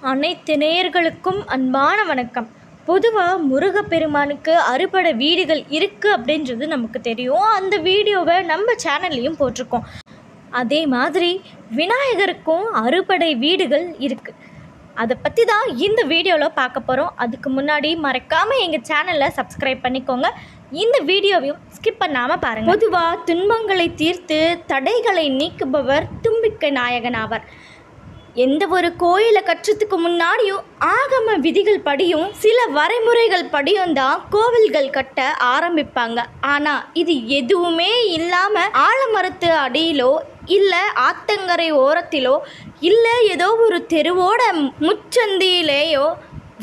அனைத்து நேயர்களுக்கும் அன்பான வணக்கம். பொதுவாக முருகப்பெருமானுக்கு அறுபடை வீடுகள் இருக்குது அப்படின்றது நமக்கு தெரியும். அந்த வீடியோவை நம்ம சேனல்லையும் போட்டிருக்கோம். அதே மாதிரி விநாயகருக்கும் அறுபடை வீடுகள் இருக்குது. அதை பற்றி தான் இந்த வீடியோவில் பார்க்க போகிறோம். அதுக்கு முன்னாடி மறக்காமல் எங்கள் சேனலை சப்ஸ்கிரைப் பண்ணிக்கோங்க. இந்த வீடியோவையும் ஸ்கிப் பண்ணாமல் பாருங்கள். பொதுவாக துன்பங்களை தீர்த்து தடைகளை நீக்குபவர் தும்பிக்கை நாயகன் ஆவார். எந்த ஒரு கோயிலை கட்டுறதுக்கு முன்னாடியும் ஆகம விதிகள் படியும் சில வரைமுறைகள் படியும் தான் கோவில்கள் கட்ட ஆரம்பிப்பாங்க. ஆனால் இது எதுவுமே இல்லாமல் ஆலமரத்து அடியிலோ இல்லை ஆத்தங்கரை ஓரத்திலோ இல்லை ஏதோ ஒரு தெருவோட முச்சந்தியிலேயோ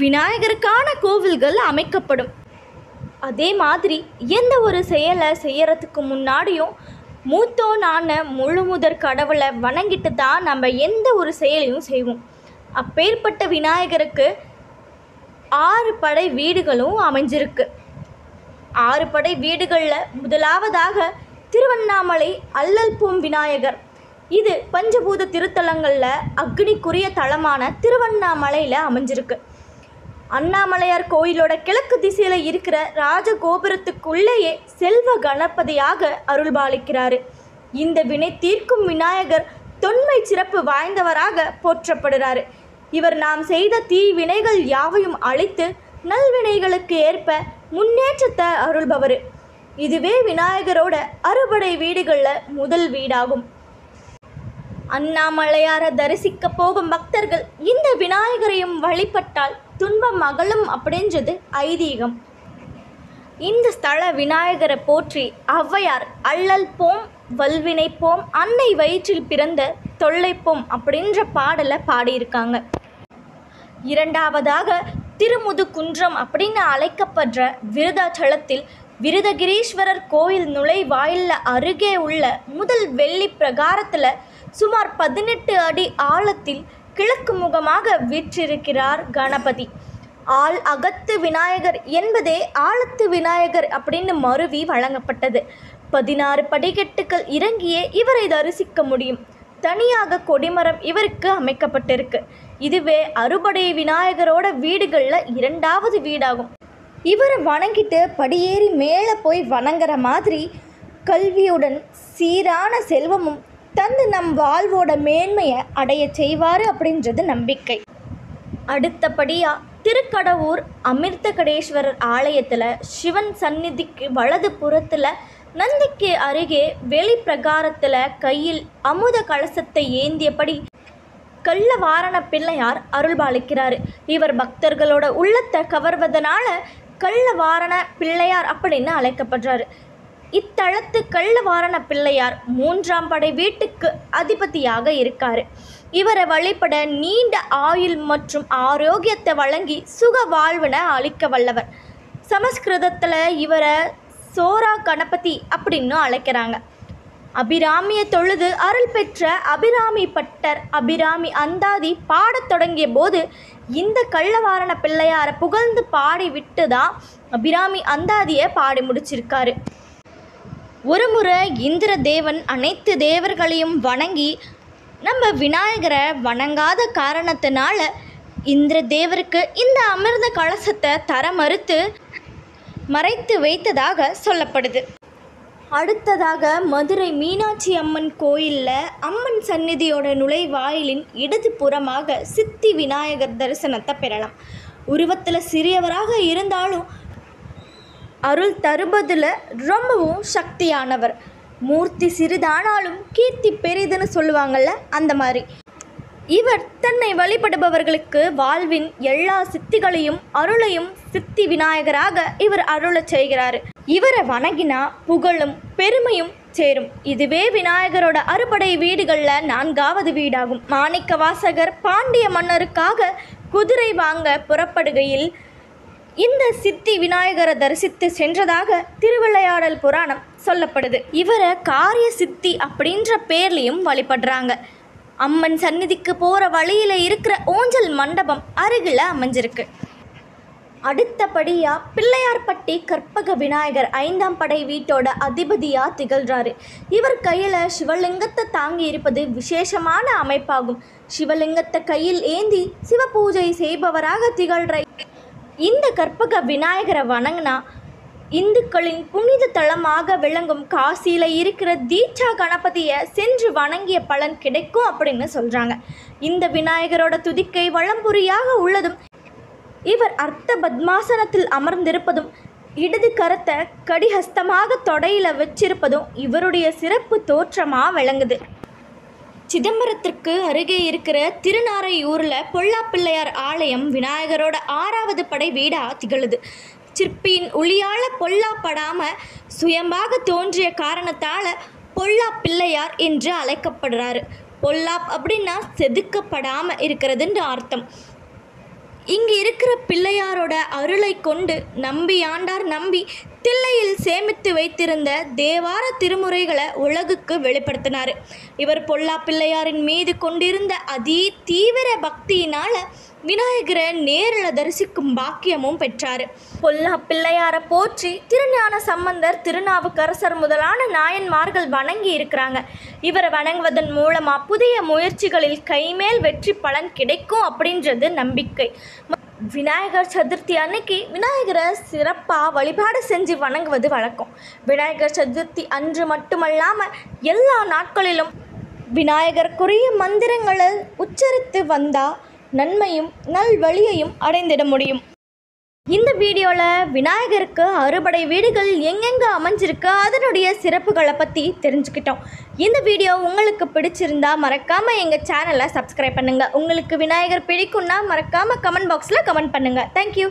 விநாயகருக்கான கோவில்கள் அமைக்கப்படும். அதே மாதிரி எந்த ஒரு செயலை செய்யறதுக்கு முன்னாடியும் மூத்தோனான முழுமுதற் கடவுளை வணங்கிட்டு தான் நம்ம எந்த ஒரு செயலையும் செய்வோம். அப்பேற்பட்ட விநாயகருக்கு 6 படை வீடுகளும் அமைஞ்சிருக்கு. 6 படை வீடுகளில் முதலாவதாக திருவண்ணாமலை அல்லல்பூம் விநாயகர். இது பஞ்சபூத திருத்தலங்களில் அக்னிக்குரிய தலமான திருவண்ணாமலையில் அமைஞ்சிருக்கு. அண்ணாமலையார் கோயிலோட கிழக்கு திசையில் இருக்கிற ராஜகோபுரத்துக்குள்ளேயே செல்வ கணபதியாக அருள்பாலிக்கிறாரு. இந்த வினை தீர்க்கும் விநாயகர் தொன்மை சிறப்பு வாய்ந்தவராக போற்றப்படுறாரு. இவர் நாம் செய்த தீவினைகள் யாவையும் அழித்து நல்வினைகளுக்கு ஏற்ப முன்னேற்றத்தை அருள்பவர். இதுவே விநாயகரோட அறுபடை வீடுகளில் முதல் வீடாகும். அண்ணாமலையாரை தரிசிக்க போகும் பக்தர்கள் இந்த விநாயகரையும் வழிபட்டால் துன்பம் அகலும் அப்படின்றது ஐதீகம். இந்த ஸ்தல விநாயகரை போற்றி ஔவையார் அல்லல் போம் வல்வினை போம் அன்னை வயிற்றில் பிறந்த தொல்லை போம் அப்படின்ற பாடலை பாடியிருக்காங்க. இரண்டாவதாக திருமுதுகுன்றம் அப்படின்னு அழைக்கப்படுற விருதாச்சலத்தில் விருதகிரீஸ்வரர் கோயில் நுழைவாயில்ல அருகே உள்ள முதல் வெள்ளி பிரகாரத்தில் சுமார் 18 அடி ஆழத்தில் கிழக்கு முகமாக வீற்றிருக்கிறார் கணபதி. ஆள் அகத்து விநாயகர் என்பதே ஆழத்து விநாயகர் அப்படின்னு மருவி வழங்கப்பட்டது. 16 படிக்கட்டுகள் இறங்கியே இவரை தரிசிக்க முடியும். தனியாக கொடிமரம் இவருக்கு அமைக்கப்பட்டிருக்கு. இதுவே அறுபடை விநாயகரோட வீடுகளில் 2வது வீடாகும். இவரை வணங்கிட்டு படியேறி மேலே போய் வணங்குற மாதிரி கல்வியுடன் சீரான செல்வமும் தந்து நம் வாழ்வோட மேன்மையை அடைய செய்வார் அப்படின்றது நம்பிக்கை. அடுத்தபடியாக திருக்கடவூர் அமிர்தகடேஸ்வரர் ஆலயத்தில் சிவன் சந்நிதிக்கு வலது புறத்தில் நந்திக்கு அருகே வெளி பிரகாரத்தில் கையில் அமுத கலசத்தை ஏந்தியபடி கள்ளவாரண பிள்ளையார் அருள்பாலிக்கிறார். இவர் பக்தர்களோட உள்ளத்தை கவர்வதனால கள்ளவாரண பிள்ளையார் அப்படின்னு அழைக்கப்படுறாரு. இத்தலத்து கள்ளவாரண பிள்ளையார் 3ஆம் படை வீட்டுக்கு அதிபதியாக இருக்கார். இவரை வழிபட நீண்ட ஆயுள் மற்றும் ஆரோக்கியத்தை வழங்கி சுக வாழ்வினை அளிக்க வல்லவர். சமஸ்கிருதத்தில் இவரை சோரா கணபதி அப்படின்னு அழைக்கிறாங்க. அபிராமியை தொழுது அருள் பெற்ற அபிராமி பட்டர் அபிராமி அந்தாதி பாடத் தொடங்கிய போது இந்த கள்ளவாரண பிள்ளையாரை புகழ்ந்து பாடி விட்டு தான் அபிராமி அந்தாதியை பாடி முடிச்சிருக்காரு. ஒரு முறை இந்திர தேவன் அனைத்து தேவர்களையும் வணங்கி நம்ம விநாயகரை வணங்காத காரணத்தினால இந்திர தேவருக்கு இந்த அமிர்த கலசத்தை தர மறைத்து வைத்ததாக சொல்லப்படுது. அடுத்ததாக மதுரை மீனாட்சி அம்மன் கோயிலில் அம்மன் சந்நிதியோட நுழைவாயிலின் இடது புறமாக சித்தி விநாயகர் தரிசனத்தை பெறலாம். உருவத்தில் சிறியவராக இருந்தாலும் அருள் தருவதில் ரொம்பவும் சக்தியானவர். மூர்த்தி சிறிதானாலும் கீர்த்தி பெரிதுன்னு சொல்லுவாங்கள்ல, அந்த மாதிரி இவர் தன்னை வழிபடுபவர்களுக்கு வாழ்வின் எல்லா சித்திகளையும் அருளையும் சித்தி விநாயகராக இவர் அருளச் செய்கிறார். இவரை வணங்கினா புகழும் பெருமையும் சேரும். இதுவே விநாயகரோட அறுபடை வீடுகளில் 4வது வீடாகும். மாணிக்க வாசகர் பாண்டிய மன்னருக்காக குதிரை வாங்க புறப்படுகையில் இந்த சித்தி விநாயகரை தரிசித்து சென்றதாக திருவிளையாடல் புராணம் சொல்லப்படுது. இவரை காரிய சித்தி அப்படின்ற பேர்லையும் வழிபடுறாங்க. அம்மன் சந்நிதிக்கு போகிற வழியில் இருக்கிற ஊஞ்சல் மண்டபம் அருகில் அமைஞ்சிருக்கு. அடுத்தபடியாக பிள்ளையார்பட்டி கற்பக விநாயகர் 5ஆம் படை வீட்டோட அதிபதியாக திகழ்கிறாரு. இவர் கையில் சிவலிங்கத்தை தாங்கி இருப்பது விசேஷமான அமைப்பாகும். சிவலிங்கத்தை கையில் ஏந்தி சிவ பூஜை செய்பவராக திகழ்கிற இந்த கற்பக விநாயகரை வணங்கினா இந்துக்களின் புனித தலமாக விளங்கும் காசியில் இருக்கிற தீட்சா கணபதியை சென்று வணங்கிய பலன் கிடைக்கும் அப்படின்னு சொல்கிறாங்க. இந்த விநாயகரோட துதிக்கை வலம்புரியாக உள்ளதும் இவர் அர்த்த பத்மாசனத்தில் அமர்ந்திருப்பதும் இடது கரத்தை கடிஹஸ்தமாக தொடையில் வச்சிருப்பதும் இவருடைய சிறப்பு தோற்றமாக விளங்குது. சிதம்பரத்திற்கு அருகே இருக்கிற திருநாரையூரில் பொல்லாப்பிள்ளையார் ஆலயம் விநாயகரோட 6வது படை வீடாக திகழுது. சிற்பியின் ஒளியால் பொல்லாப்படாமல் சுயம்பாக தோன்றிய காரணத்தால் பொல்லா பிள்ளையார் என்று அழைக்கப்படுறாரு. பொல்லாப் அப்படின்னா செதுக்கப்படாமல் இருக்கிறதுன்ற அர்த்தம். இங்கே இருக்கிற பிள்ளையாரோட அருளை கொண்டு நம்பியாண்டார் நம்பி தில்லையில் சேமித்து வைத்திருந்த தேவார திருமுறைகளை உலகுக்கு வெளிப்படுத்தினார். இவர் பொல்லா பிள்ளையாரின் மீது கொண்டிருந்த தீவிர பக்தியினால் விநாயகரை நேரில் தரிசிக்கும் பாக்கியமும் பெற்றார். பொல்லா பிள்ளையாரை போற்றி திருஞான சம்பந்தர், திருநாவுக்கரசர் முதலான நாயன்மார்கள் வணங்கி இருக்கிறாங்க. இவரை வணங்குவதன் மூலமாக புதிய முயற்சிகளில் கைமேல் வெற்றி பலன் கிடைக்கும் அப்படின்றது நம்பிக்கை. விநாயகர் சதுர்த்தி அன்னைக்கு விநாயகரை சிறப்பாக வழிபாடு செஞ்சு வணங்குவது வழக்கம். விநாயகர் சதுர்த்தி அன்று மட்டுமல்லாமல் எல்லா நாட்களிலும் விநாயகருக்குரிய மந்திரங்களை உச்சரித்து வந்தால் நன்மையும் நல்வழியையும் அடைந்திட முடியும். இந்த வீடியோவில் விநாயகருக்கு அறுபடை வீடுகள் எங்கெங்கே அமைஞ்சிருக்கு அதனுடைய சிறப்புகளை பற்றி தெரிஞ்சுக்கிட்டோம். இந்த வீடியோ உங்களுக்கு பிடிச்சிருந்தா மறக்காமல் எங்கள் சேனலை சப்ஸ்கிரைப் பண்ணுங்கள். உங்களுக்கு விநாயகர் பிடிக்கும்னா மறக்காமல் கமெண்ட் பாக்ஸில் கமெண்ட் பண்ணுங்கள். தேங்க்யூ.